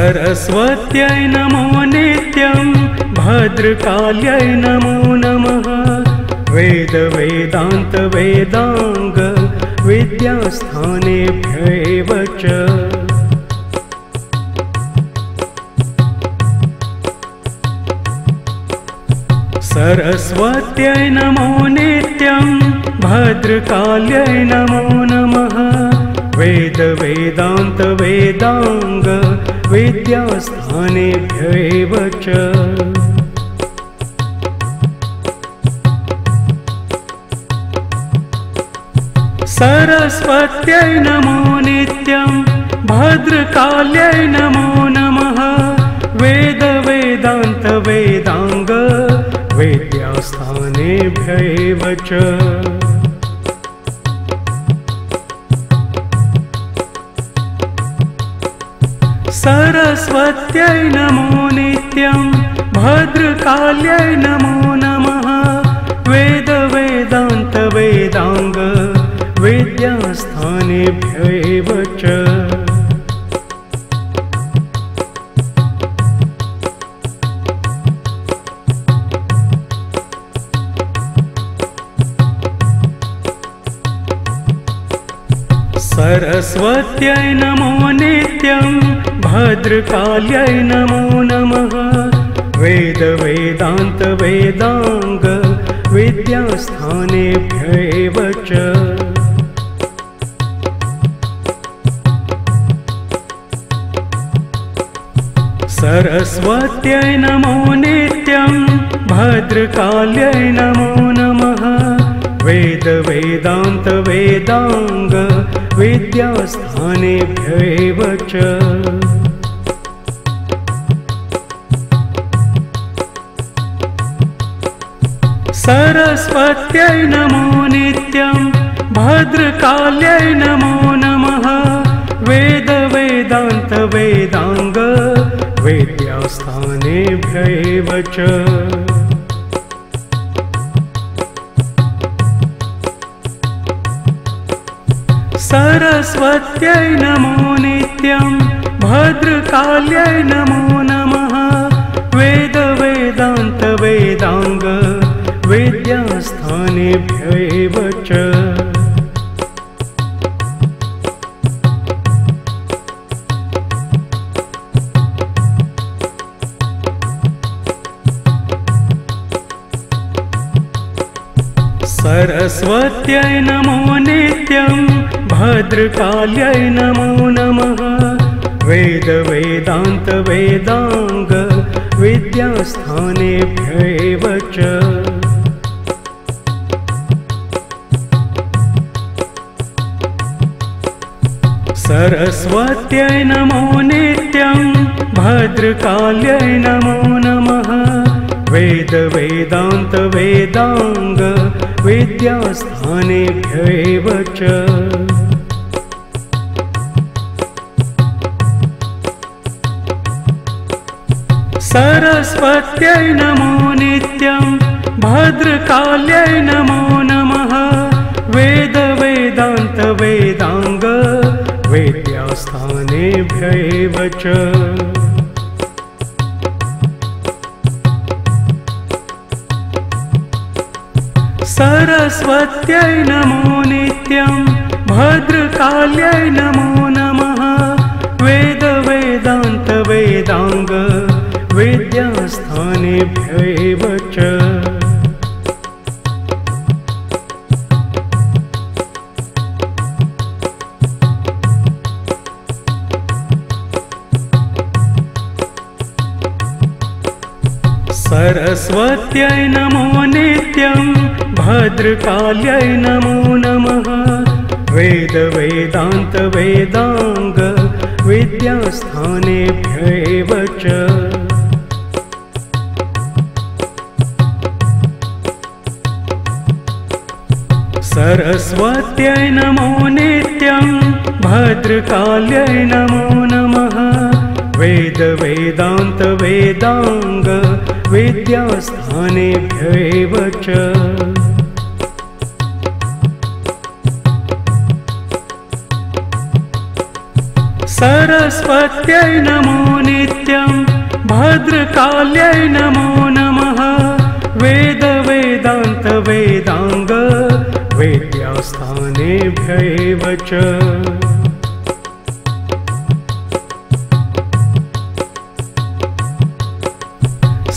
सरस्वत्यै नमो नित्यं भद्रकाल्यै नमो नमः। वेद वेदान्त वेदांग विद्यास्थानेभ्यैव च। सरस्वत्यै नमो नित्यं भद्रकाल्यै नमो नमः। वेद वेदान्त वेदांग विद्यास्थानेभ्यैव च। सरस्वत्यै नमो नित्यं भद्रकाल्यै नमो नमः। वेद वेदान्त वेदांग विद्यास्थानेभ्यैव च। सरस्वत्यै नमो नित्यं भद्रकाल्यै नमो नमः। वेद वेदान्त वेदांग विद्यास्थानेभ्यैव च। सरस्वत्यै नमो नित्यं भद्रकाल्यै नमो नमः। वेद वेदान्त वेदांग विद्यास्थानेभ्यैव च। सरस्वत्यै नमो नित्यं भद्रकाल्यै नमो नमः। वेद वेदान्त वेदांग विद्यास्थानेभ्यैव च। सरस्वत्यै नमो नित्यं भद्रकाल्यै नमो नमः। वेद वेदान्त वेदांग विद्यास्थानेभ्यैव च। सरस्वत्यै नमो नित्यं भद्रकाल्यै नमो नमः। वेद वेदान्त वेदांग विद्यास्थानेभ्यैव च। सरस्वत्यै नमो नित्यं भद्रकाल्यै नमो नमः। वेद वेदान्त वेदांग विद्यास्थानेभ्यैव च। सरस्वत्यै नमो नित्यं भद्रकाल्यै नमो नमः। वेद वेदान्त वेदांग विद्यास्थानेभ्यैव च। सरस्वत्यै नमो नित्यं भद्रकाल्यै नमो नमः। वेद वेदान्त वेदांग विद्यास्थानेभ्यैव च। सरस्वत्यै नमो नित्यं भद्रकाल्यै नमो नमः। वेद वेदान्त वेदांग विद्यास्थानेभ्यैव च। सरस्वत्यै नमो नित्यं भद्रकाल्यै नमो नमः। वेद वेदान्त वेदांग विद्यास्थानेभ्यैव च। सरस्वत्यै नमो नित्यं भद्रकाल्यै नमो नमः। वेद वेदान्त वेदांग विद्यास्थानेभ्यैव च। सरस्वत्यै नमो नित्यं भद्रकाल्यै नमो नमः वेद वेदान्त वेदांग विद्यास्थानेभ्यैव च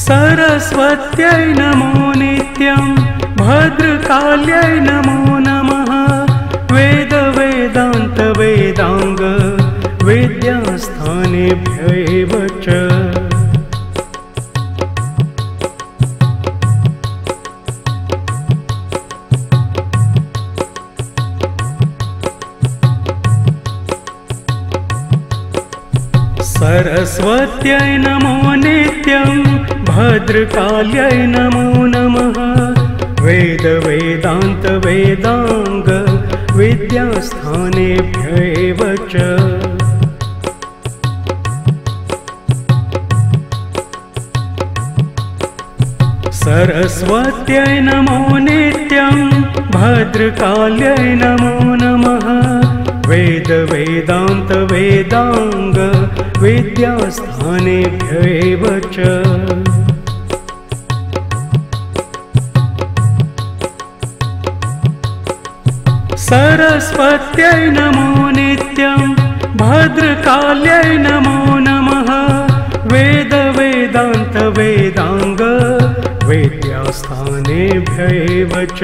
सरस्वत्यै नमो नित्यं भद्रकाल्यै नमो नमः वेद वेदान्त वेदांग विद्यास्थानेभ्यैव च सरस्वत्यै नमो नित्यं भद्रकाल्यै नमो नमः वेद वेदान्त वेदांग विद्यास्थानेभ्यैव च सरस्वत्यै नमो नित्यं भद्रकाल्यै नमो नमः वेद वेदान्त वेदांग विद्यास्थानेभ्यैव च सरस्वत्यै नमो नित्यं भद्रकाल्यै नमो नमः वेद वेदान्त वेदांग विद्यास्थानेभ्यैव च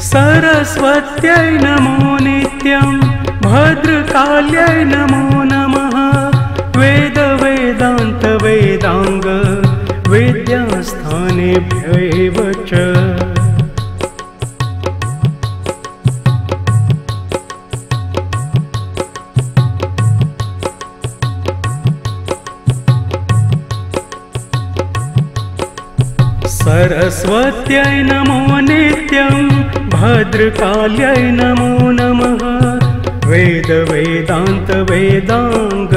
सरस्वत्यै नमो नित्यं भद्रकाल्यै नमो नमः वेद वेदान्त वेदांग विद्यास्थानेभ्यैव च सरस्वत्यै नमो नित्यं भद्रकाल्यै नमो नमः वेद वेदान्त वेदांग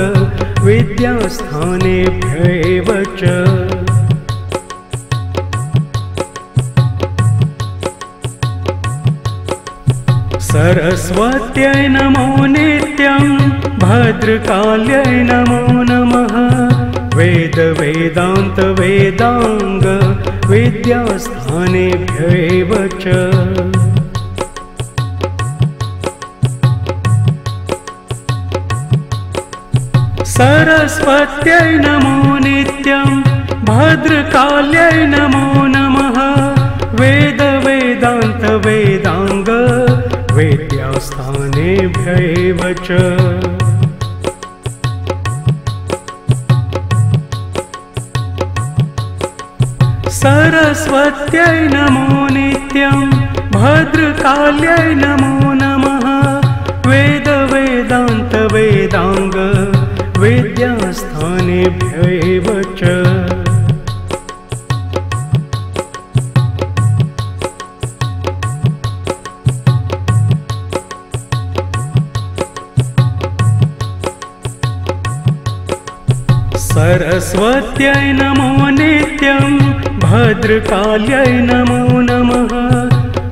विद्यास्थानेभ्यैव च सरस्वत्यै नमो नित्यं भद्रकाल्यै नमो नमः वेद वेदान्त वेदांग विद्यास्थानेभ्यैव च सरस्वत्यै नमो नित्यं भद्रकाल्यै नमो नमः वेद वेदान्त वेदांग विद्यास्थानेभ्यैव च सरस्वत्यै नमो नित्यं भद्रकाल्यै नमो नमः वेद वेदान्त वेदांग विद्यास्थानेभ्यैव च सरस्वत्यै नमो नित्यं भद्रकाल्यै नमो नमः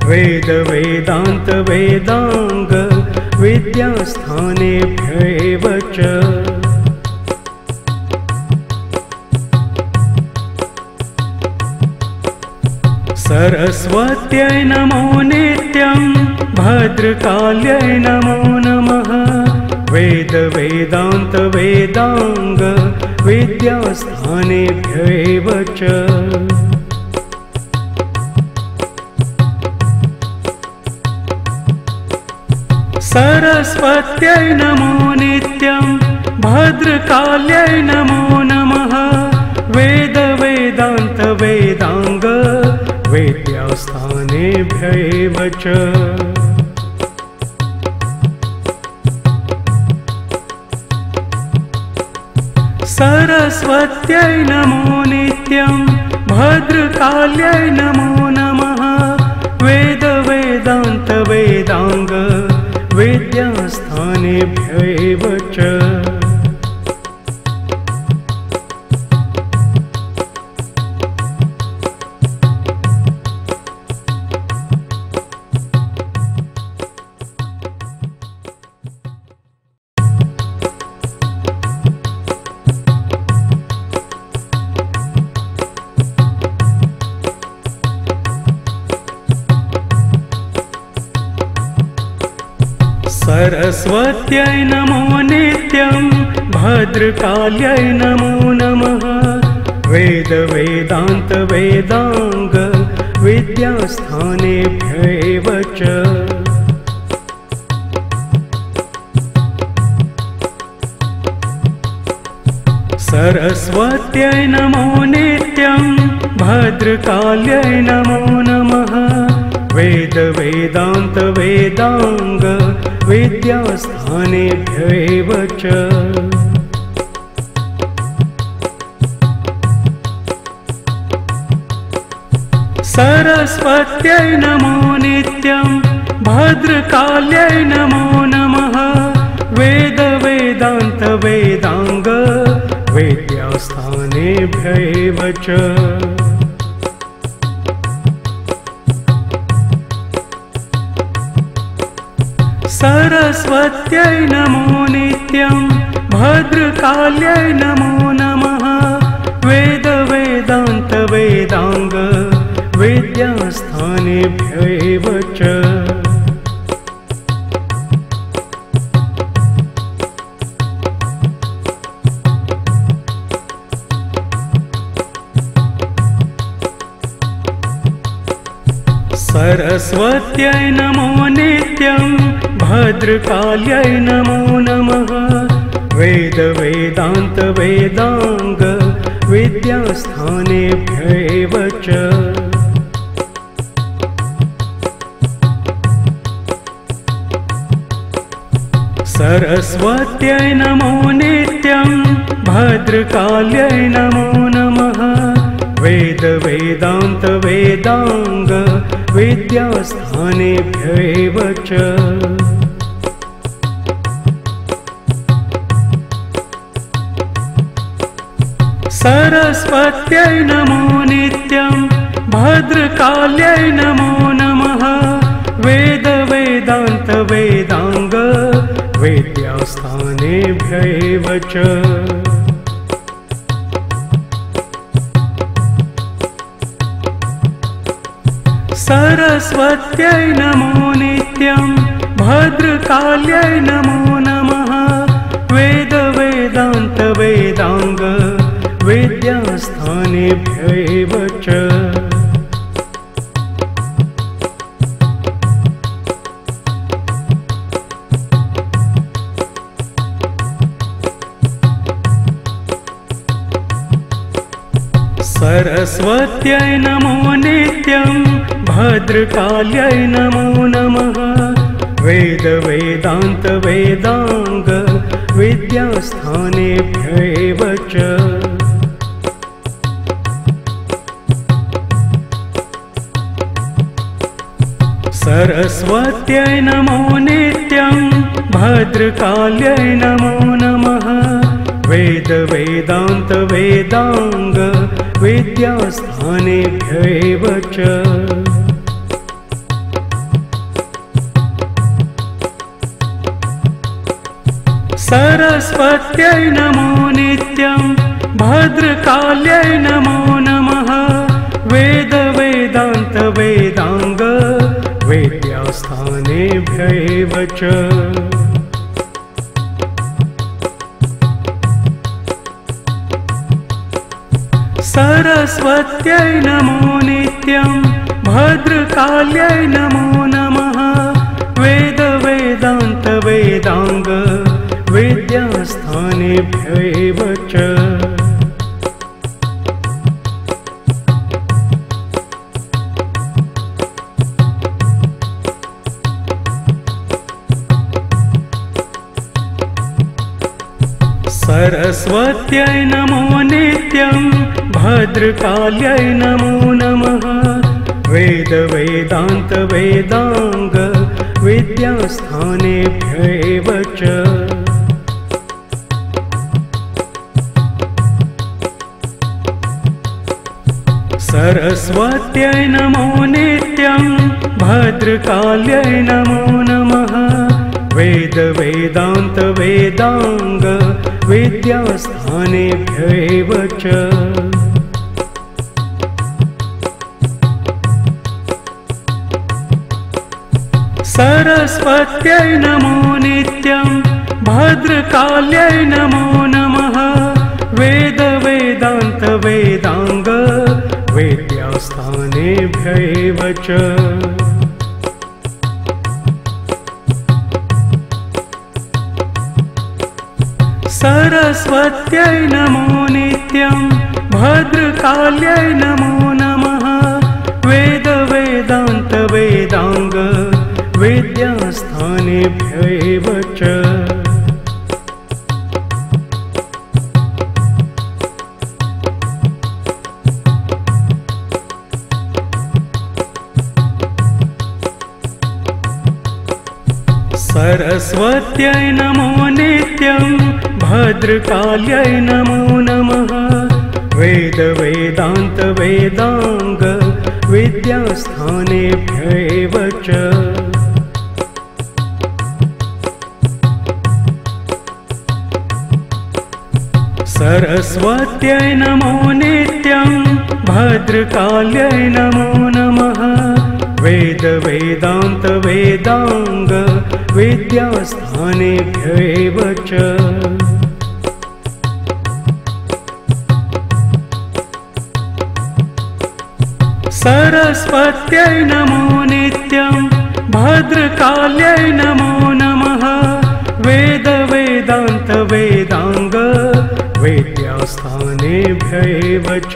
वेद वेदान्त वेदांग विद्यास्थानेभ्यैव च सरस्वत्यै नमो नित्यं भद्रकाल्यै नमो नमः वेद वेदान्त वेदांग विद्यास्थानेभ्यैव च सरस्वत्यै नमो नित्यं भद्रकाल्यै नमो नमः वेद वेदान्त वेदांग विद्यास्थानेभ्यैव च सरस्वत्यै नमो नित्यं भद्रकाल्यै नमो नमः वेद वेदान्त वेदांग विद्यास्थानेभ्यैव च सरस्वत्यै नमो नित्यं भद्रकाल्यै नमो नमः वेद वेदान्त वेदांग विद्यास्थानेभ्यैव च सरस्वत्यै नमो नित्यं भद्रकाल्यै नमो नमः वेद वेदान्त वेदांग विद्यास्थानेभ्यैव च सरस्वत्यै नमो नित्यं भद्रकाल्यै नमो नमः वेद वेदान्त वेदांग विद्यास्थानेभ्यैव च सरस्वत्यै नमो नित्यं भद्रकाल्यै नमो नमः वेद वेदान्त वेदांग विद्यास्थानेभ्यैव च सरस्वत्यै नमो नित्यं भद्रकाल्यै नमो नमः वेद वेदान्त वेदांग विद्यास्थानेभ्यैव च सरस्वत्यै नमो नित्यं भद्रकाल्यै नमो नमः वेद वेदान्त वेदांग विद्यास्थानेभ्यैव च सरस्वत्यै नमो नित्यं भद्रकाल्यै नमो नमः वेद वेदान्त वेदांग विद्यास्थानेभ्यैव च सरस्वत्यै नमो नित्यं भद्रकाल्यै नमो नमः वेद वेदान्त वेदांग विद्यास्थानेभ्यैव च सरस्वत्यै नमो नित्यं भद्रकाल्यै नमो नमः वेद वेदान्त वेदांग विद्यास्थानेभ्यैव च सरस्वत्यै नमो नित्यं भद्रकाल्यै नमो नमः वेद वेदान्त वेदांग विद्यास्थानेभ्यैव च सरस्वत्यै नमो नित्यं भद्रकाल्यै नमो नमः वेद वेदान्त वेदांग विद्यास्थानेभ्यैव च सरस्वत्यै नमो नित्यं भद्रकाल्यै नमो नमः वेद वेदान्त वेदांग विद्यास्थानेभ्यैव च सरस्वत्यै नमो नित्यं भद्रकाल्यै नमो नमः वेद वेदान्त वेदांग विद्यास्थानेभ्यैव च सरस्वत्यै नमो नित्यं भद्रकाल्यै नमो नमः वेद वेदान्त वेदांग विद्यास्थानेभ्यैव च सरस्वत्यै नमो भद्रकाल्यै नमो नमः। वेद वेदान्त वेदांग वेद्यास्थानेभ्यैव च। सरस्वत्यै नमो नित्यं भद्रकाल्यै नमो नमः। वेद वेदान्त वेदांग वेद्यास्थानेभ्यैव च। सरस्वत्यै नमो नित्यं भद्रकाल्यै नमो नमः। वेद वेदान्त वेदांग विद्यास्थानेभ्यैव च। सरस्वत्यै नमो नित्यं भद्रकाल्यै नमो नमः। वेद वेदान्त वेदांग विद्यास्थानेभ्यैव च। सरस्वत्यै नमो नित्यं भद्रकाल्यै नमो नमः। वेद वेदान्त वेदांग विद्यास्थानेभ्यैव च।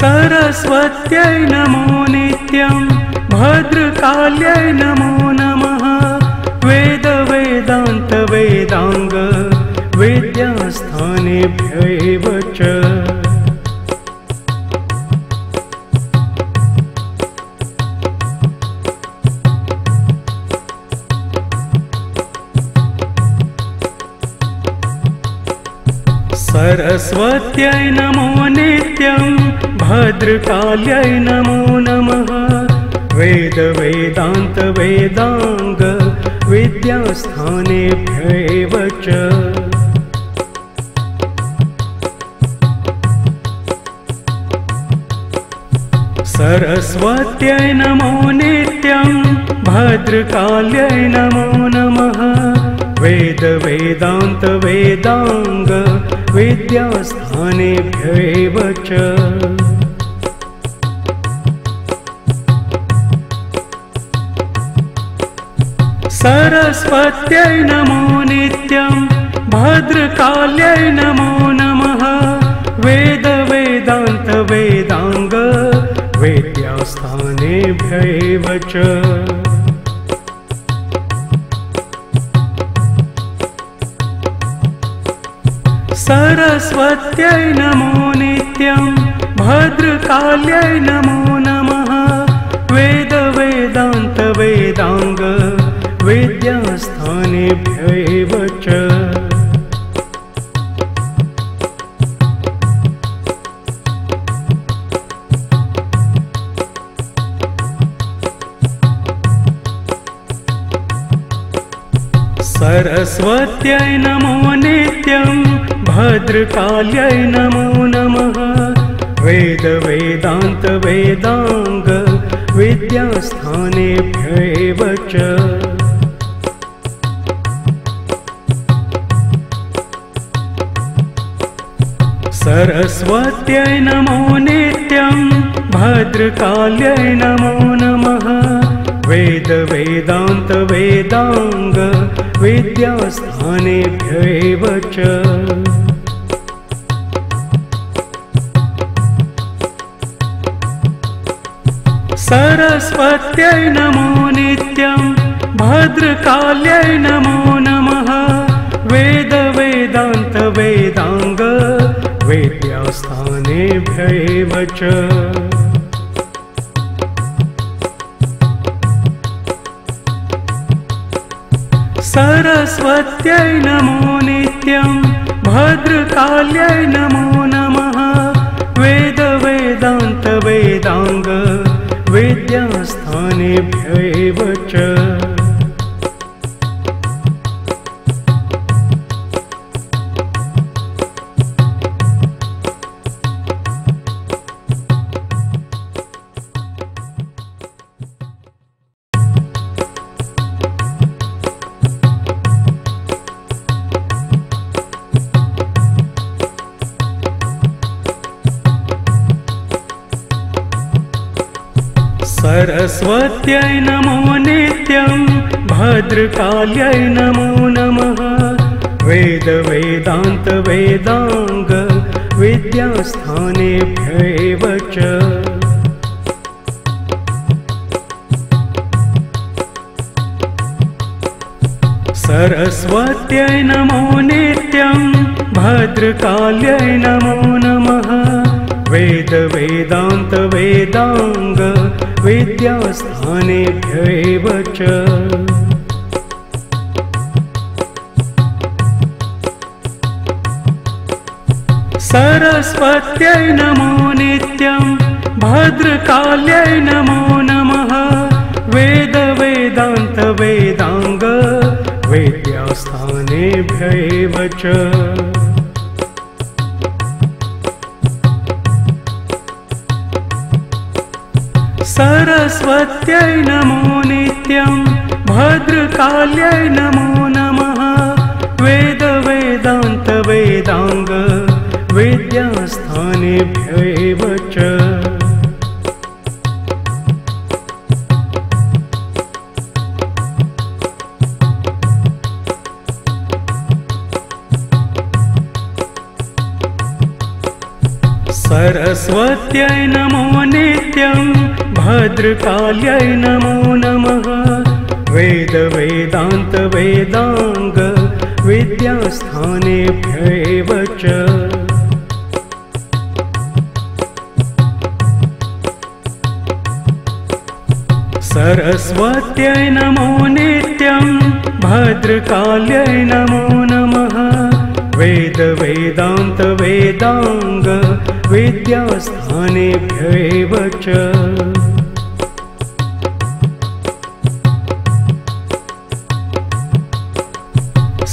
सरस्वत्यै नमो नित्यं भद्रकाल्यै नमो नमः। वेद वेदान्त वेदांग विद्यास्थानेभ्यैव च। सरस्वत्यै नमो नित्यं भद्रकाल्यै नमो नमः। वेद वेदान्त वेदांग विद्यास्थानेभ्यैव च। सरस्वत्यै नमो नित्यं भद्रकाल्यै नमो नमः। वेद वेदान्त वेदांग विद्यास्थानेभ्यैव च। सरस्वत्यै नमो नित्यं भद्रकाल्यै नमो नमः। वेद वेदान्त वेदांग विद्यास्थानेभ्यैव च। सरस्वत्यै नमो नित्यं भद्रकाल्यै नमो नमः। वेद वेदान्त वेदांग विद्यास्थानेभ्यैव च। सरस्वत्यै नमो नित्यं भद्रकाल्यै नमो नमः। वेद वेदान्त वेदांग विद्यास्थानेभ्यैव च। सरस्वत्यै नमो नित्यं भद्रकाल्यै नमो नमः। वेद वेदान्त वेदांग विद्यास्थानेभ्यैव च। सरस्वत्यै नमो नित्यं भद्रकाल्यै नमो नमः। वेद वेदान्त वेदांग विद्यास्थानेभ्यैव च। सरस्वत्यै नमो नित्यं भद्रकाल्यै नमो नमः। वेद वेदान्त वेदांग विद्यास्थानेभ्यैव च। सरस्वत्यै नमो नित्यं भद्रकाल्यै नमो नमः वेद वेदान्त वेदांग विद्यास्थानेभ्यैव च सरस्वत्यै नमो नित्यं भद्रकाल्यै नमो नमः वेद वेदान्त वेदांग विद्यास्थानेभ्यैव च सरस्वत्यै नमो नित्यं भद्रकाल्यै नमो नमः वेद वेदान्त वेदांग विद्यास्थानेभ्यैव च सरस्वत्यै नमो नित्यं भद्रकाल्यै नमो नमः वेद वेदान्त वेदांग विद्यास्थानेभ्यैव च सरस्वत्यै नमो नित्यं भद्रकाल्यै नमो नमः वेद वेदान्त वेदांग विद्यास्थानेभ्यैव च सरस्वत्यै नमो नित्यं भद्रकाल्यै नमो नमः वेद वेदान्त वेदांग विद्यास्थानेभ्यैव च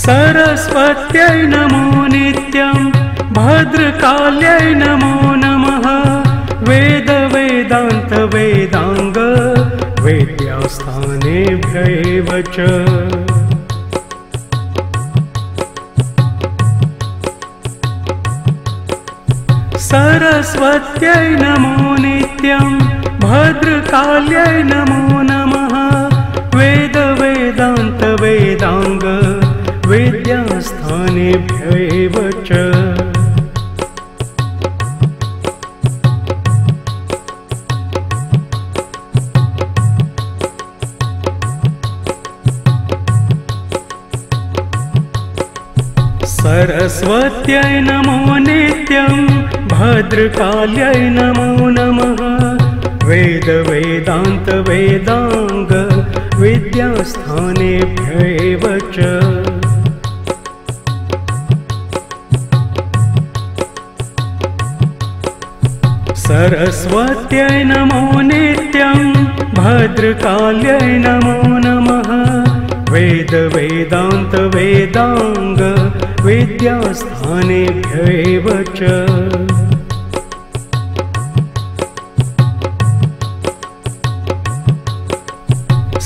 सरस्वत्यै नमो नित्यं भद्रकाल्यै नमो नमः वेद वेदान्त वेदांग विद्यास्थानेभ्यैव च सरस्वत्यै नमो नित्यं भद्रकाल्यै नमो नमः वेद वेदान्त वेदांग विद्यास्थानेभ्यैव च सरस्वत्यै नमो नित्यं भद्रकाल्यै नमो नमः वेद वेदान्त वेदांग विद्यास्थानेभ्यैव च सरस्वत्यै नमो नित्यं भद्रकाल्यै नमो नमः वेद वेदान्त वेदांग विद्यास्थानेभ्यैव च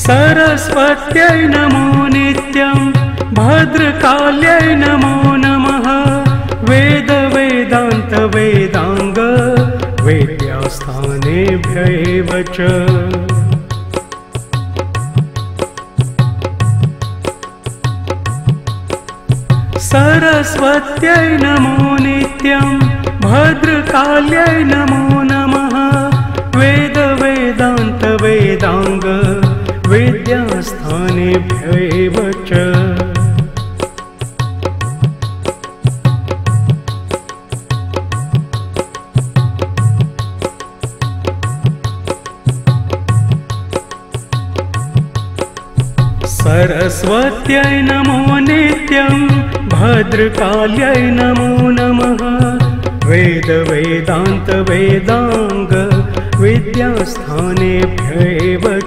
सरस्वत्यै नमो नित्यं भद्रकाल्यै नमो नमः वेद वेदान्त वेदांग विद्यास्थानेभ्यैव च सरस्वत्यै नमो नित्यं भद्रकाल्यै नमो नमः वेद वेदान्त वेदांग विद्यास्थानेभ्यैव च सरस्वत्यै नमो नित्यं भद्रकाल्यै नमो नमः वेद वेदान्त वेदांग विद्यास्थानेभ्यैव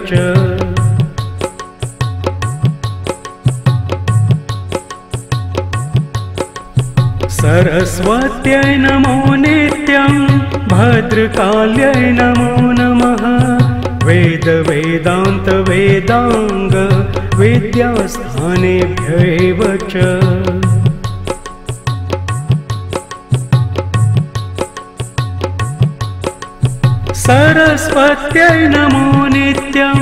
च सरस्वत्यै नमो नित्यं भद्रकाल्यै नमो नमः वेद वेदान्त वेदांग विद्यास्थानेभ्यैव च सरस्वत्यै नमो नित्यं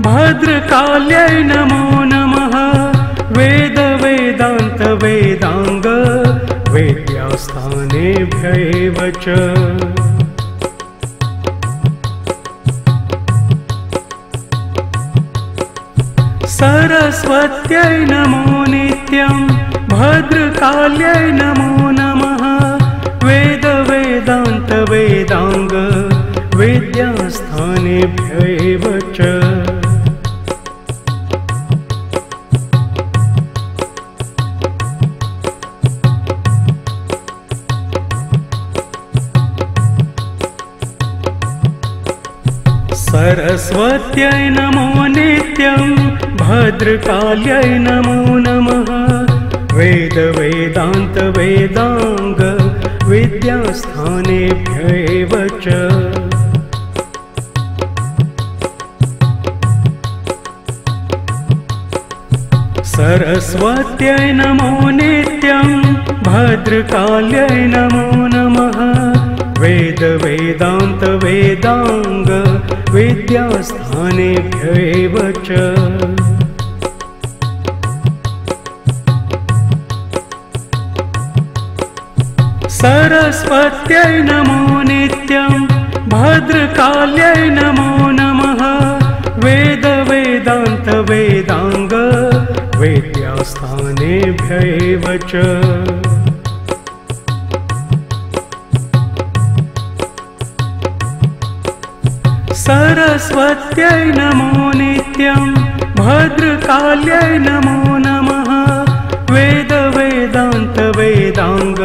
भद्रकाल्यै नमो नमः वेद वेदान्त वेदांग विद्यास्थानेभ्यैव च सरस्वत्यै नमो नित्यं भद्रकाल्यै नमो नमः वेद वेदान्त वेदांग विद्यास्थानेभ्यैव च सरस्वत्यै नमो नित्यं भद्रकाल्यै नमो नमः वेद वेदान्त वेदांग विद्यास्थानेभ्यैव च सरस्वत्यै नमो नित्यं भद्रकाल्यै नमो नमः वेद वेदान्त वेदांग विद्यास्थानेभ्यैव च सरस्वत्यै नमो नित्यं भद्रकाल्यै नमो नमः वेद वेदान्त वेदांग विद्यास्थानेभ्यैव च सरस्वत्यै नमो नित्यं भद्रकाल्यै नमो नमः वेद वेदान्त वेदांग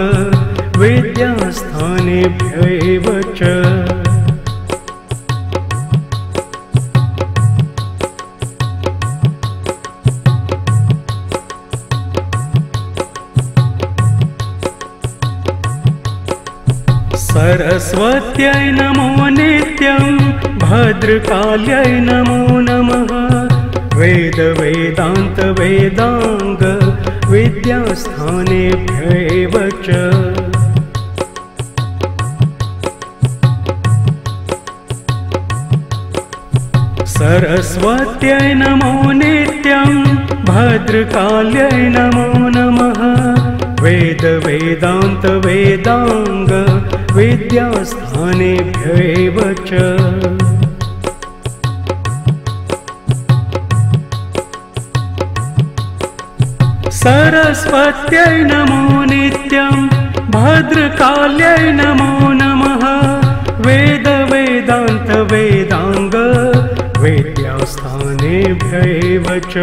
विद्यास्थानेभ्यैव च सरस्वत्यै नमो नित्यं भद्रकाल्यै नमो नमः वेद वेदान्त वेदांग विद्यास्थानेभ्यैव च सरस्वत्यै नमो नित्यं भद्रकाल्यै नमो नमः वेद वेदान्त वेदांग विद्यास्थानेभ्यैव च सरस्वत्यै नमो नित्यं भद्रकाल्यै नमो नमः वेद वेदान्त वेदांग विद्यास्थानेभ्यैव च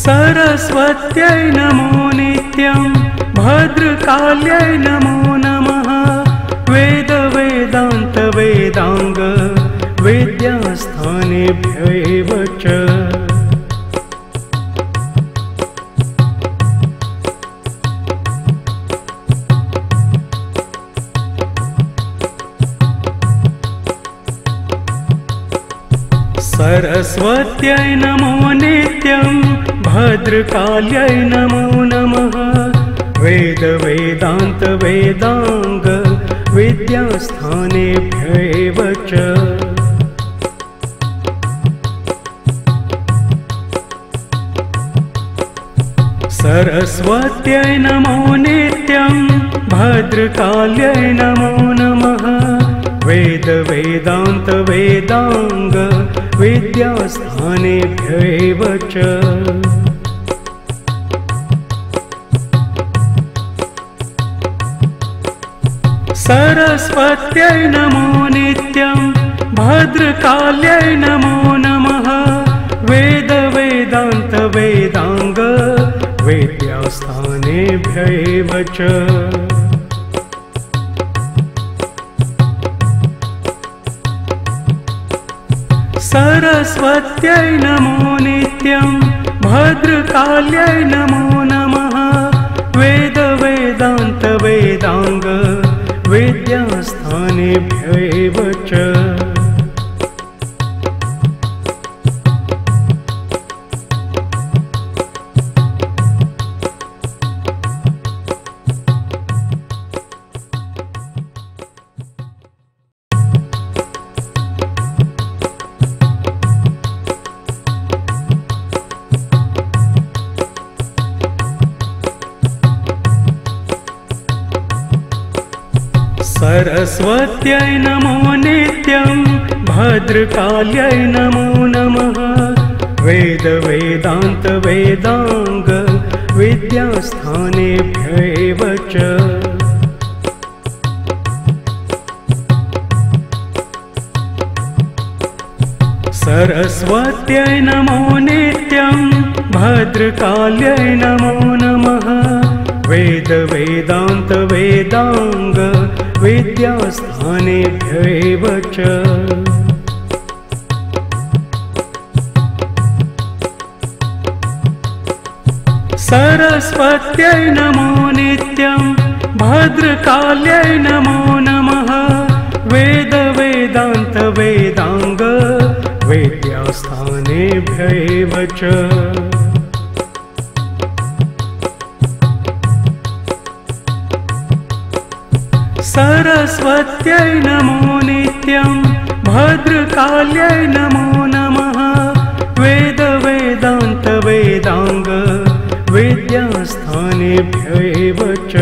सरस्वत्यै नमो नित्यं भद्रकाल्यै नमो नमः वेद वेदान्त वेदांग विद्यास्थानेभ्यैव च सरस्वत्यै नमो नित्यं भद्रकाल्यै नमो नमः वेद वेदान्त वेदांग विद्यास्थानेभ्यैव च सरस्वत्यै नमो नित्यं भद्रकाल्यै नमो नमः वेद वेदान्त वेदांग विद्यास्थानेभ्यैव च सरस्वत्यै नमो नित्यं भद्रकाल्यै नमो नमः वेद वेदान्त वेदांग विद्यास्थानेभ्यैव च सरस्वत्यै नमो नित्यं भद्रकाल्यै नमो नमः वेद वेदान्त वेदांग विद्यास्थानेभ्यैव च सरस्वत्यै नमो नित्यं भद्रकाल्यै नमो नमः वेद वेदान्त वेदांग विद्यास्थानेभ्यैव च सरस्वत्यै नमो नित्यं भद्रकाल्यै नमो नमः वेद वेदान्त वेदांग विद्यास्थानेभ्यैव च सरस्वत्यै नमो नित्यं भद्रकाल्यै नमो नमः वेद वेदान्त वेदांग विद्यास्थानेभ्यैव च सरस्वत्यै नमो नित्यं भद्रकाल्यै नमो नमः वेद वेदान्त वेदांग विद्यास्थानेभ्यैव च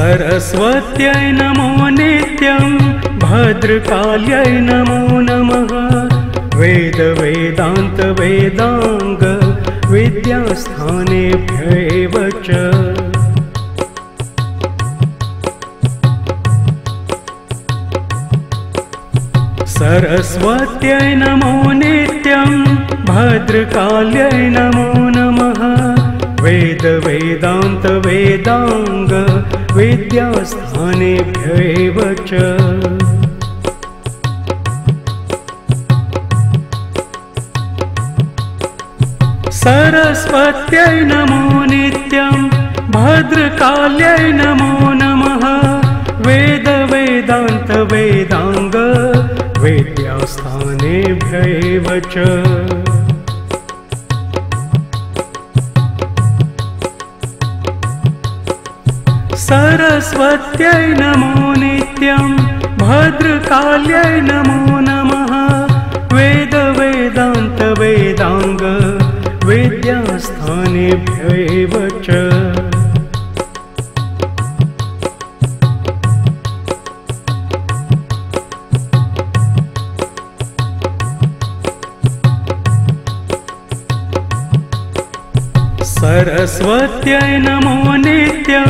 सरस्वत्यै नमो नित्यं भद्रकाल्यै नमो नमः वेद वेदान्त वेदांग विद्यास्थानेभ्यैव च सरस्वत्यै नमो नित्यं भद्रकाल्यै नमो नमः वेद वेदान्त वेदांग विद्यास्थानेभ्यैव च सरस्वत्यै नमो नित्यं भद्रकाल्यै नमो नमः वेद वेदान्त वेदांग विद्यास्थानेभ्यैव च सरस्वत्यै नमो नित्यं भद्रकाल्यै नमो नमः वेद वेदान्त वेदांग विद्यास्थानेभ्यैव च सरस्वत्यै नमो नित्यं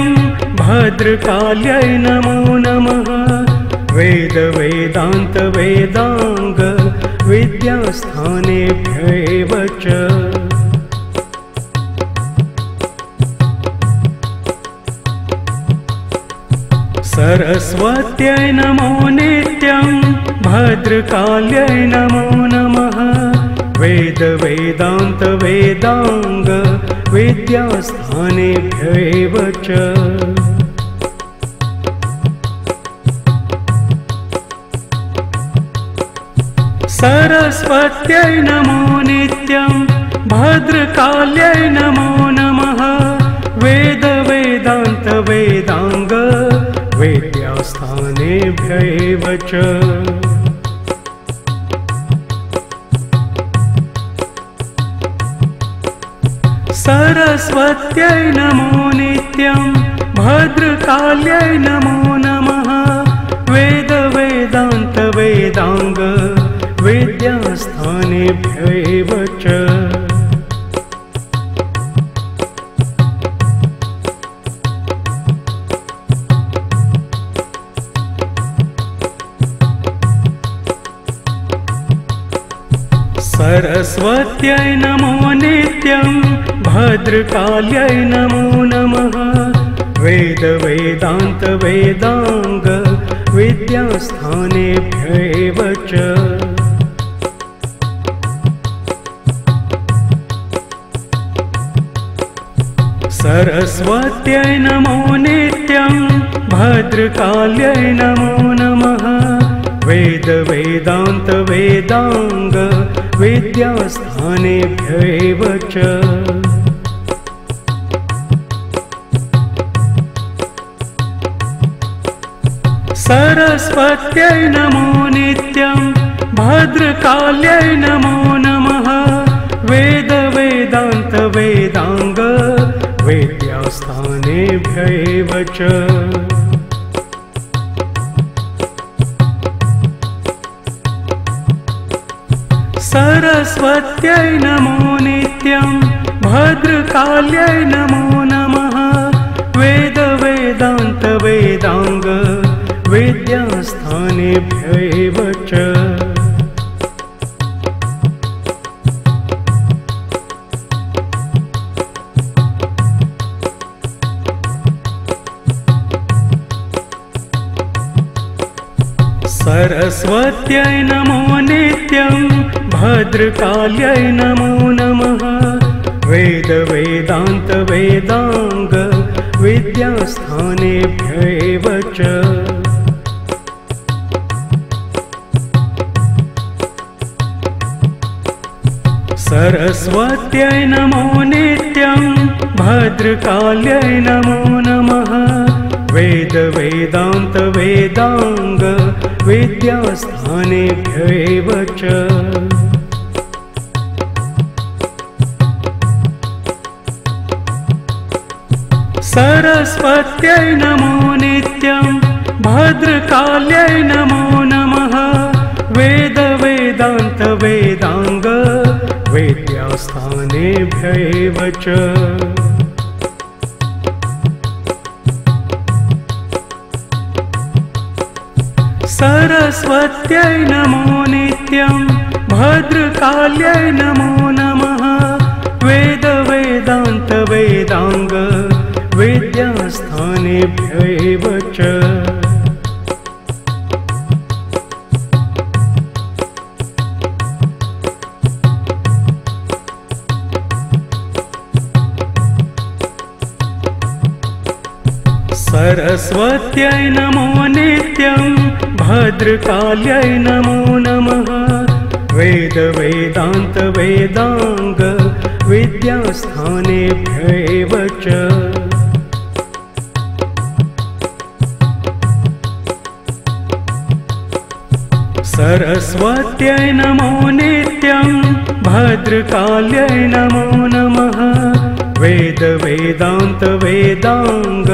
भद्रकाल्यै नमो नमः वेद वेदान्त वेदांग विद्यास्थानेभ्यैव च सरस्वत्यै नमो नित्यं भद्रकाल्यै नमो नमः वेद वेदान्त वेदांग विद्यास्थानेभ्यैव च सरस्वत्यै नमो नित्यं भद्रकाल्यै नमो नमः वेद वेदान्त वेदांग विद्यास्थानेभ्यैव च सरस्वत्यै नमो नित्यं भद्रकाल्यै नमो नमः वेद वेदान्त वेदांग विद्यास्थानेभ्यैव च सरस्वत्यै नमो नित्यं भद्रकाल्यै नमो नमः वेद वेदान्त वेदांग विद्यास्थानेभ्यैव च सरस्वत्यै नमो नित्यं भद्रकाल्यै नमो नमः वेद वेदान्त वेदांग विद्यास्थानेभ्यैव च सरस्वत्यै नमो नित्यं भद्रकाल्यै नमो नमः वेद वेदान्त वेदांग विद्यास्थानेभ्यैव च सरस्वत्यै नमो नित्यं भद्रकाल्यै नमो नमः वेद वेदान्त वेदांग विद्यास्थानेभ्यैव च सरस्वत्यै नमो नित्यं भद्रकाल्यै नमो नमः वेद वेदान्त वेदांग विद्यास्थानेभ्यैव च सरस्वत्यै नमो नित्यं भद्रकाल्यै नमो नमः वेद वेदान्त वेदांग विद्यास्थानेभ्यैव च सरस्वत्यै नमो नित्यं भद्रकाल्यै नमो नमः वेद वेदान्त वेदांग विद्यास्थानेभ्यैव च सरस्वत्यै नमो नित्यं भद्रकाल्यै नमो नमः वेद वेदान्त वेदांग विद्यास्थानेभ्यैव च सरस्वत्यै नमो नित्यं भद्रकाल्यै नमो नमः वेद वेदान्त वेदांग विद्यास्थानेभ्यैव च सरस्वत्यै नमो नित्यं भद्रकाल्यै नमो नमः वेद वेदान्त वेदांग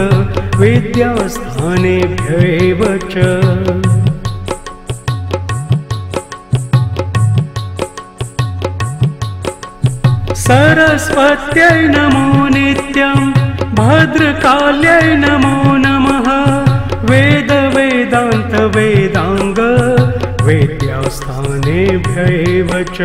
विद्यास्थानेभ्यैव च सरस्वत्यै नमो नित्यं भद्रकाल्यै नमो नमः वेद वेदान्त वेदांग विद्यास्थानेभ्यैव च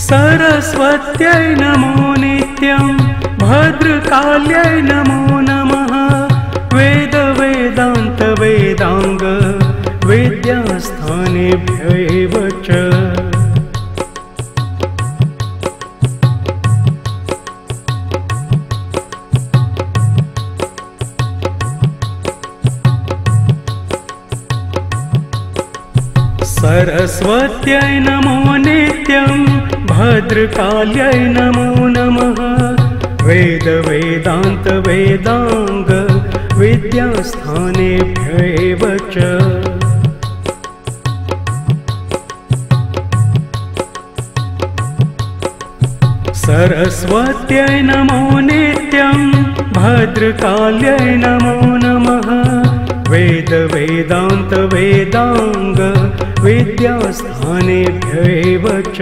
सरस्वत्यै नमो नित्यं भद्रकाल्यै नमो नमः वेद वेदान्त वेदांग विद्यास्थानेभ्यैव च सरस्वत्यै नमो नित्यं भद्रकाल्यै नमो नमः वेद वेदान्त वेदांग विद्यास्थानेभ्यैव च सरस्वत्यै नमो नित्यं भद्रकाल्यै नमो नमः वेद वेदान्त वेदांग विद्यास्थानेभ्यैव च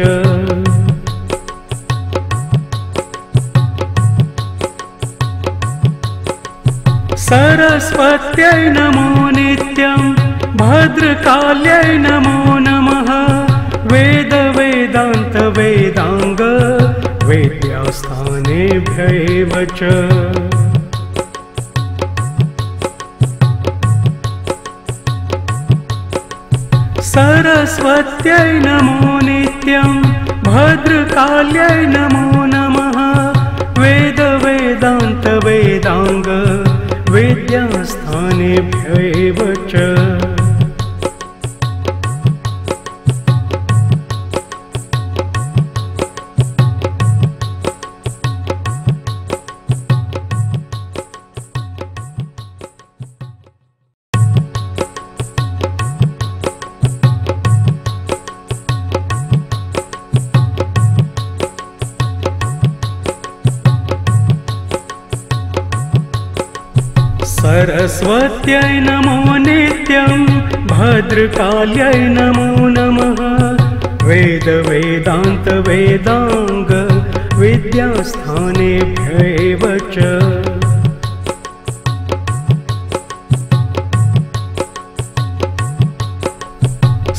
सरस्वत्यै नमो नित्यं भद्रकाल्यै नमो नमः वेद वेदान्त वेदांग विद्यास्थानेभ्यैव च सरस्वत्यै नमो नित्यं भद्रकाल्यै नमो नमः वेद वेदान्त वेदांग विद्यास्थानेभ्यैव च सरस्वत्यै नमो नित्यं भद्रकाल्यै नमो नमः वेद वेदान्त वेदांग विद्यास्थानेभ्यैव च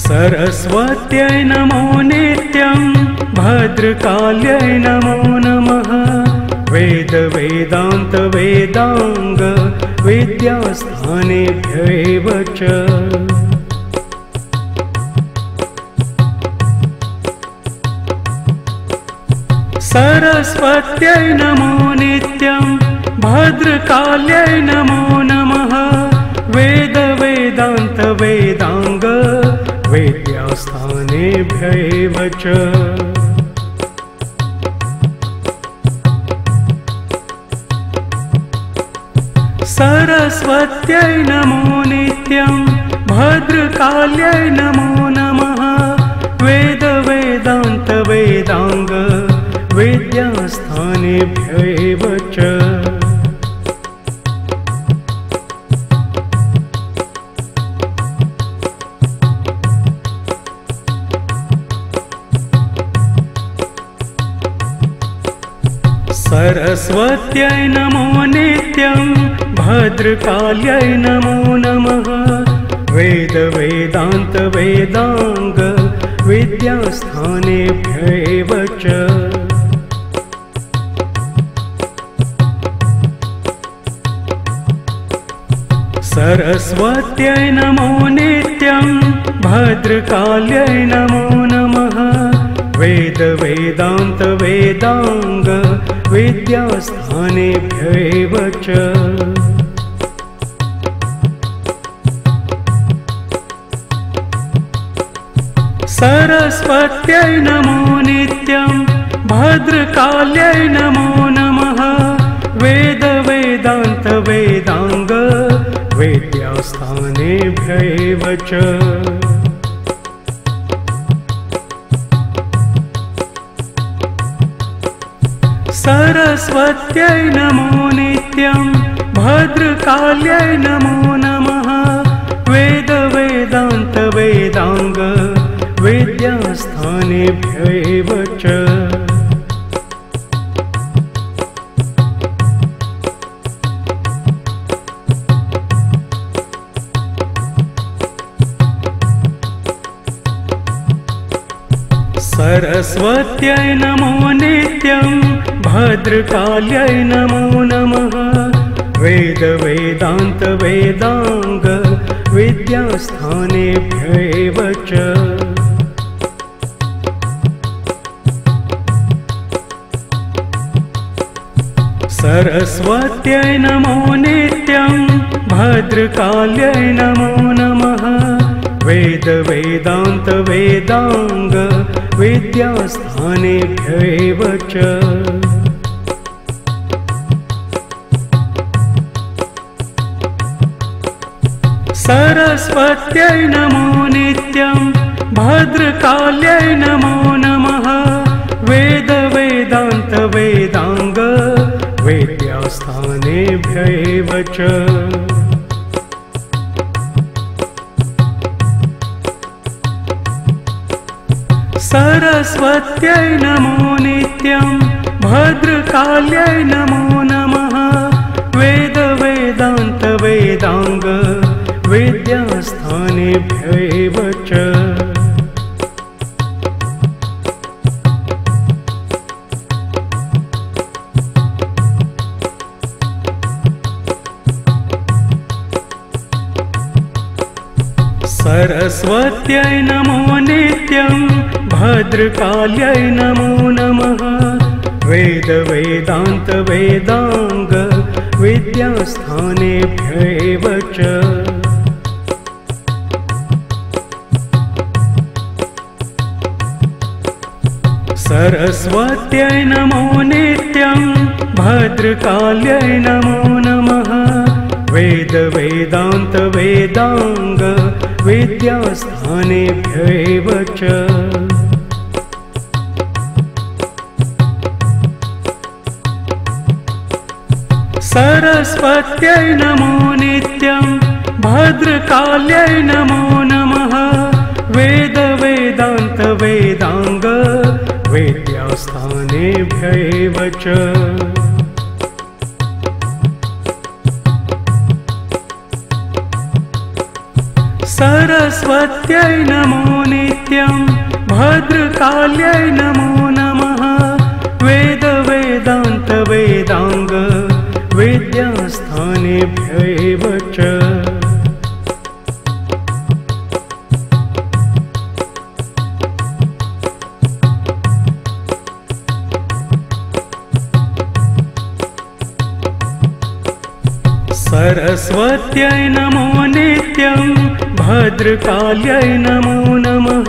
सरस्वत्यै नमो नित्यं भद्रकाल्यै नमो नमः वेद वेदान्त वेदांग विद्यास्थानेभ्यैव च सरस्वत्यै नमो नित्यं भद्रकाल्यै नमो नमः वेद वेदान्त वेदांग विद्यास्थानेभ्यैव च सरस्वत्यै नमो नित्यं भद्रकाल्यै नमो नमः वेद वेदान्त वेदांग विद्यास्थानेभ्यैव च सरस्वत्यै नमो नित्यं भद्रकाल्यै नमो नमः वेद वेदान्त वेदांग विद्यास्थानेभ्यैव च सरस्वत्यै नमो नित्यं भद्रकाल्यै नमो नमः वेद वेदान्त वेदांग विद्यास्थानेभ्यैव च सरस्वत्यै नमो नित्यं भद्रकाल्यै नमो नमः वेद वेदान्त वेदांग विद्यास्थानेभ्यैव च सरस्वत्यै नमो नित्यं भद्रकाल्यै नमो नमः वेद वेदान्त वेदांग विद्यास्थानेभ्यैव च सरस्वत्यै नमो नित्यं भद्रकाल्यै नमो नमः वेद वेदान्त वेदांग विद्यास्थानेभ्यैव च सरस्वत्यै नमो नित्यं भद्रकाल्यै नमो नमः वेद वेदान्त वेदांग विद्यास्थानेभ्यैव च सरस्वत्यै नमो नित्यं भद्रकाल्यै नमो नमः वेद वेदान्त वेदांग विद्यास्थानेभ्यैव च सरस्वत्यै नमो नित्यं भद्रकाल्यै नमो नमः वेद वेदान्त वेदांग विद्यास्थानेभ्यैव च सरस्वत्यै नमो नित्यं भद्रकाल्यै नमो नमः वेद वेदान्त वेदांग विद्यास्थानेभ्यैव च सरस्वत्यै नमो नित्यं भद्रकाल्यै नमो नमः वेद वेदान्त वेदांग विद्यास्थानेभ्यैव च सरस्वत्यै नमो नित्यं भद्रकाल्यै नमो नमः वेद वेदान्त वेदांग विद्यास्थानेभ्यैव च सरस्वत्यै नमो नित्यं भद्रकाल्यै नमो नमः वेद वेदान्त वेदांग विद्यास्थानेभ्यैव च सरस्वत्यै नमो नित्यं भद्रकाल्यै नमो नमः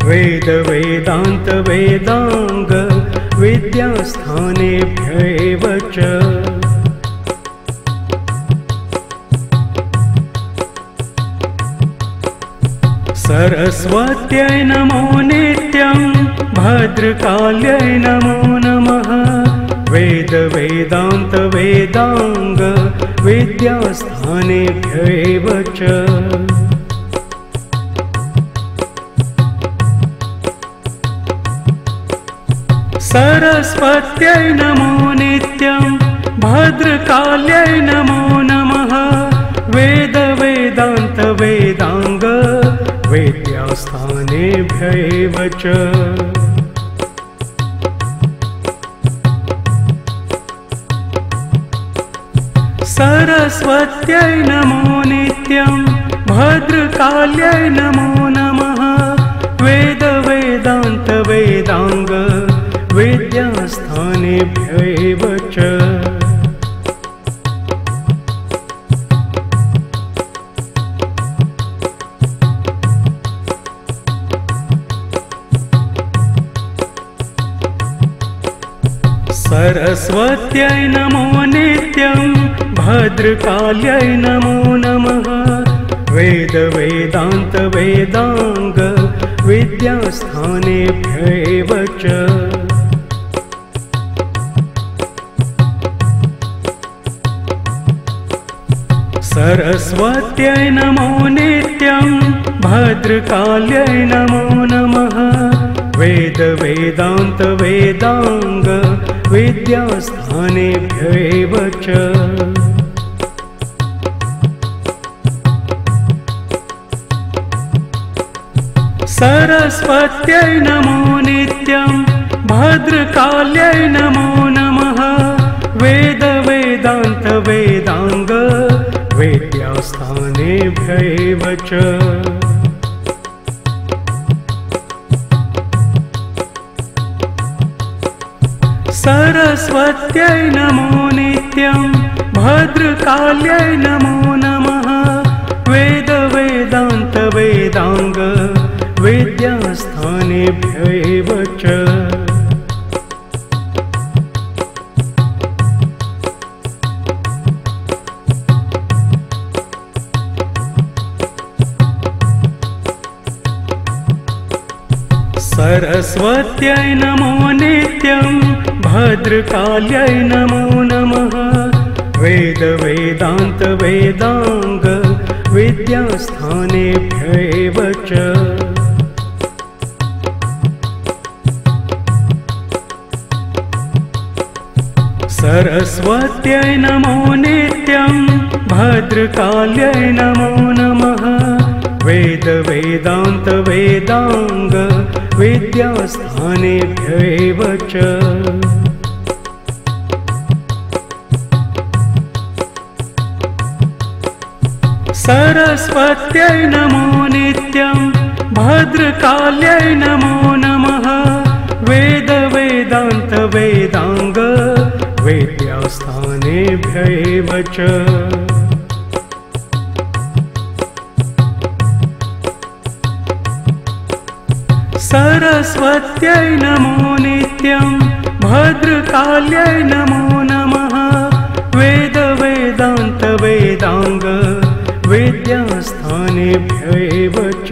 वेद वेदान्त वेदांग विद्यास्थानेभ्यैव च सरस्वत्यै नमो नित्यं भद्रकाल्यै नमो नमः वेद वेदान्त वेदांग विद्यास्थानेभ्यैव च सरस्वत्यै नमो नित्यं भद्रकाल्यै नमो नमः वेद वेदान्त वेदांग विद्यास्थानेभ्यैव च सरस्वत्यै नमो नित्यं भद्रकाल्यै नमो नमः वेद वेदान्त वेदांग विद्यास्थानेभ्यैव च सरस्वत्यै नमो नित्यं भद्रकाल्यै नमो नमः वेद वेदान्त वेदांग विद्यास्थानेभ्यैव च सरस्वत्यै नमो नित्यं भद्रकाल्यै नमो नमः वेद वेदान्त वेदांग विद्यास्थानेभ्यैव च सरस्वत्यै नमो नित्यं भद्रकाल्यै नमो नमः वेद वेदान्त वेदांग विद्यास्थानेभ्यैव च सरस्वत्यै नमो नित्यं भद्रकाल्यै नमो नमः वेद वेदान्त वेदांग विद्यास्थानेभ्यैव च सरस्वत्यै नमो नित्यं भद्रकाल्यै नमो नमः वेद वेदान्त वेदांग विद्यास्थानेभ्यैव च सरस्वत्यै नमो नित्यं भद्रकाल्यै नमो नमः वेद वेदान्त वेदांग विद्यास्थानेभ्यैव च सरस्वत्यै नमो नित्यं भद्रकाल्यै नमो नमः वेद वेदान्त वेदांग विद्यास्थानेभ्यैव च सरस्वत्यै नमो नित्यं भद्रकाल्यै नमो नमः वेद वेदान्त वेदांग विद्यास्थानेभ्यैव च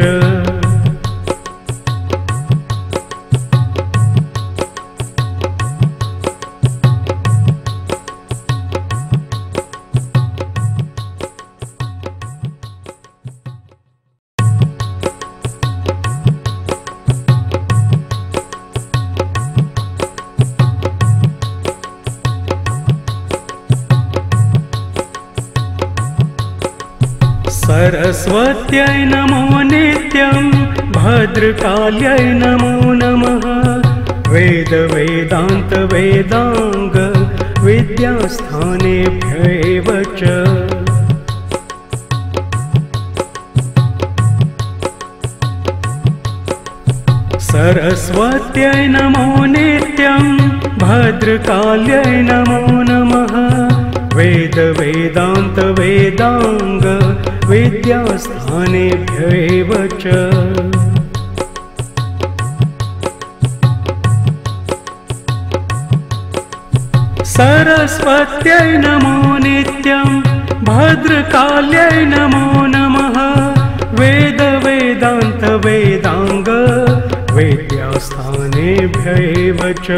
सरस्वत्यै नमो नित्यं भद्रकाल्यै नमो नमः वेद वेदान्त वेदांग विद्यास्थानेभ्यैव च सरस्वत्यै नमो नित्यं भद्रकाल्यै नमो नमः वेद वेदान्त वेदांग विद्यास्थानेभ्यैव च सरस्वत्यै नमो नित्यं भद्रकाल्यै नमो नमः वेद वेदान्त वेदांग विद्यास्थानेभ्यैव च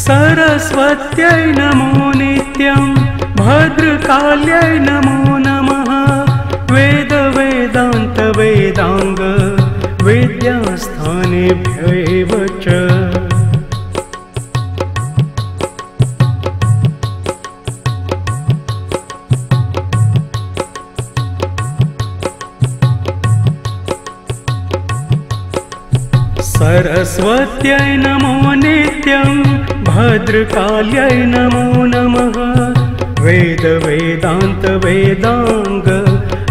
सरस्वत्यै नमो नित्यं भद्रकाल्यै नमो नमः वेद वेदान्त वेदांग विद्यास्थानेभ्यैव च सरस्वत्यै नमो नित्यं भद्रकाल्यै नमो नमः वेद वेदान्त वेदांग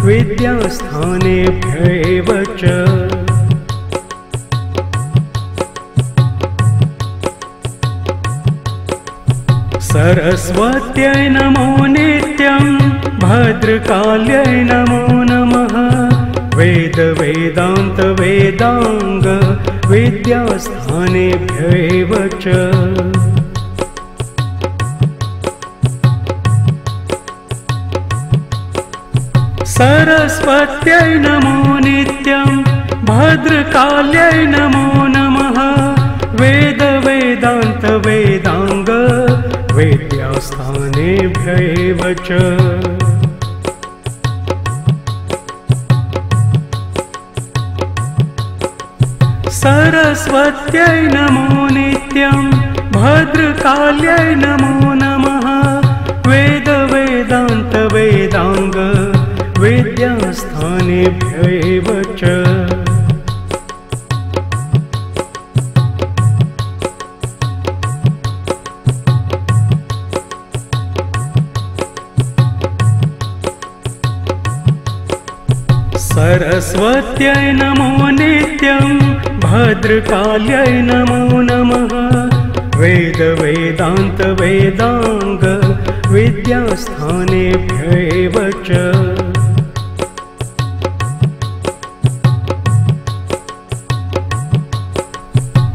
विद्यास्थानेभ्यैव च सरस्वत्यै नमो नित्यं भद्रकाल्यै नमो नमः वेद वेदान्त वेदांग विद्यास्थानेभ्यैव च सरस्वत्यै नमो नित्यं भद्रकाल्यै नमो नमः वेद वेदान्त वेदांग विद्यास्थानेभ्यैव च सरस्वत्यै नमो नित्यं भद्रकाल्यै नमो नमः वेद वेदान्त वेदांग विद्यास्थानेभ्यैव च सरस्वत्यै नमो नित्यं भद्रकाल्यै नमो नमः वेद वेदान्त वेदांग विद्यास्थानेभ्यैव च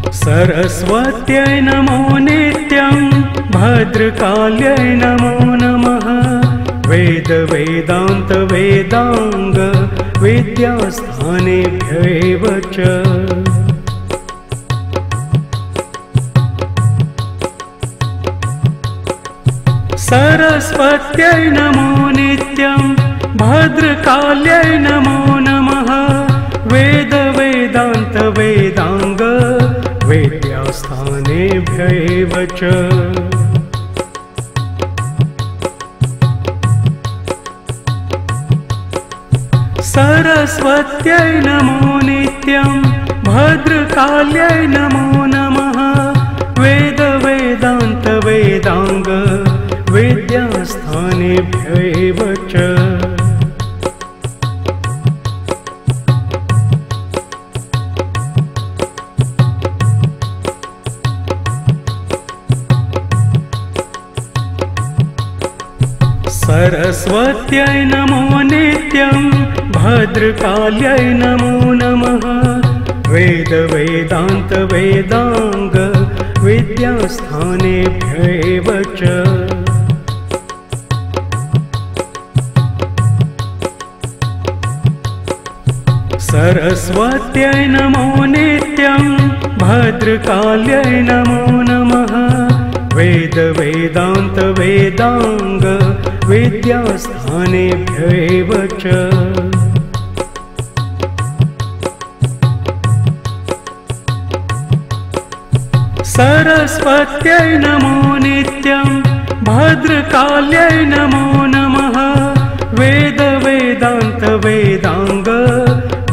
सरस्वत्यै नमो नित्यं भद्रकाल्यै नमो नमः वेद वेदान्त वेदांग विद्यास्थानेभ्यैव च सरस्वत्यै नमो नित्यं भद्रकाल्यै नमो नमः वेद वेदान्त वेदांग विद्यास्थानेभ्यैव च सरस्वत्यै नमो नित्यं भद्रकाल्यै नमो नमः वेद वेदान्त वेदांग विद्यास्थानेभ्यैव च सरस्वत्यै नमो नित्यं भद्रकाल्यै नमो नमः वेद वेदान्त वेदांग विद्यास्थानेभ्यैव च सरस्वत्यै नमो नित्यं भद्रकाल्यै नमो नमः वेद वेदान्त वेदांग विद्यास्थानेभ्यैव च सरस्वत्यै नमो नित्यं भद्रकाल्यै नमो नमः वेद वेदान्त वेदांग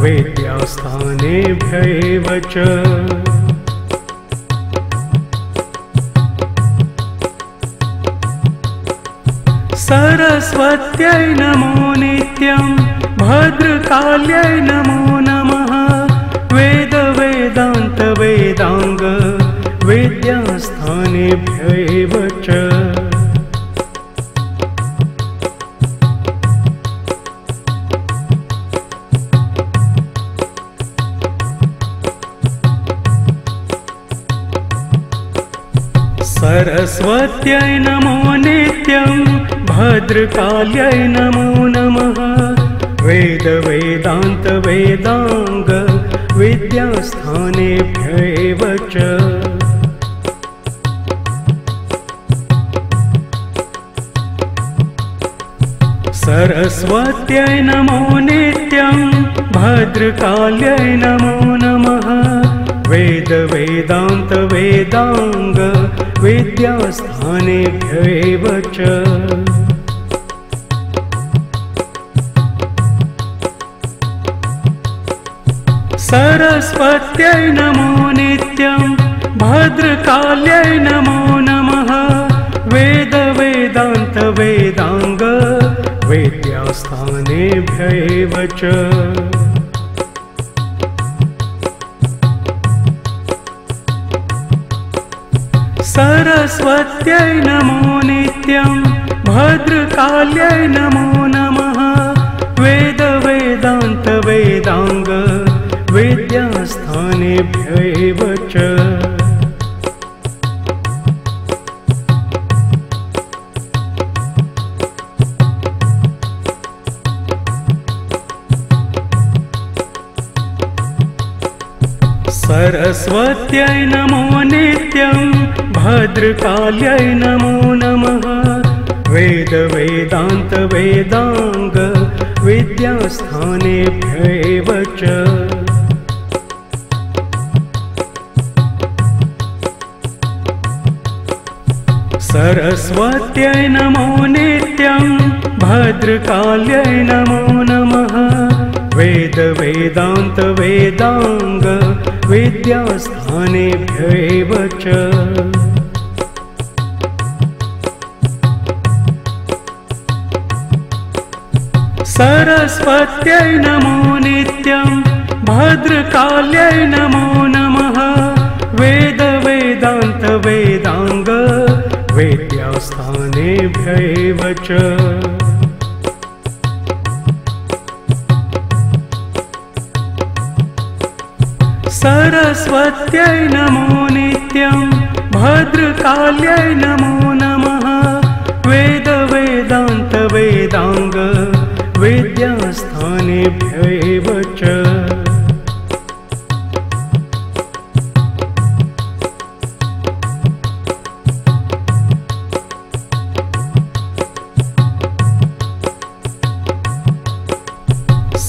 वेद्यास्थानेभ्यैव च सरस्वत्यै नमो नित्यं भद्रकाल्यै नमो नमः वेद वेदान्त वेदांग वेद्यास्थानेभ्यैव च सरस्वत्यै नमो नित्यं भद्रकाल्यै नमो नमः वेद वेदान्त वेदांग विद्यास्थानेभ्यैव च सरस्वत्यै नमो नित्यं भद्रकाल्यै नमो नमः वेद वेदान्त वेदांग विद्यास्थानेभ्यैव च सरस्वत्यै नमो नित्यं भद्रकाल्यै नमो नमः वेद वेदान्त वेदांग वेद्यास्थानेभ्यैव च सरस्वत्यै नमो नित्यं भद्रकाल्यै नमो नमः वेद वेदान्त वेदांग विद्यास्थानेभ्यैव च सरस्वत्यै नमो नित्यं भद्रकाल्यै नमो नमः वेद वेदान्त वेदांग विद्यास्थानेभ्यैव च सरस्वत्यै नमो नित्यं भद्रकाल्यै नमो नमः वेद वेदान्त वेदांग विद्यास्थानेभ्यैव च सरस्वत्यै नमो नित्यं भद्रकाल्यै नमो नमः वेद वेदान्त वेदांग विद्यास्थानेभ्यैव च सरस्वत्यै नमो नित्यं भद्रकाल्यै नमो नमः वेद वेदान्त वेदांग विद्यास्थानेभ्यैव च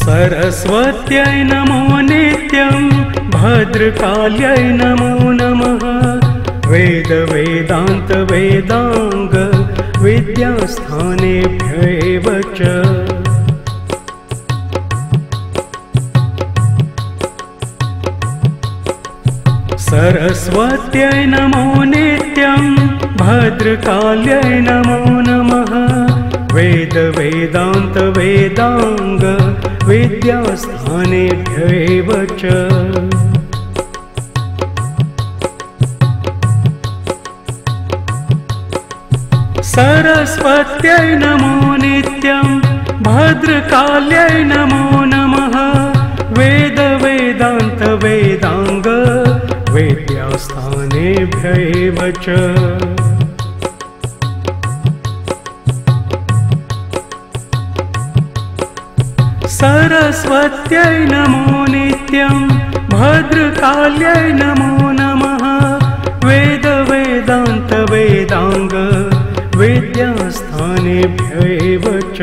सरस्वत्यै नमो नित्यं भद्रकाल्यै नमो नमः वेद वेदान्त वेदांग विद्यास्थानेभ्यैव च सरस्वत्यै नमो नित्यं भद्रकाल्यै नमो नमः वेद वेदान्त वेदांग विद्यास्थानेभ्यैव च सरस्वत्यै नमो नित्यं भद्रकाल्यै नमो नमः वेद वेदान्त वेदांग विद्यास्थानेभ्यैव च सरस्वत्यै नमो नित्यं भद्रकाल्यै नमो नमः वेद वेदान्त वेदांग विद्यास्थानेभ्यैव च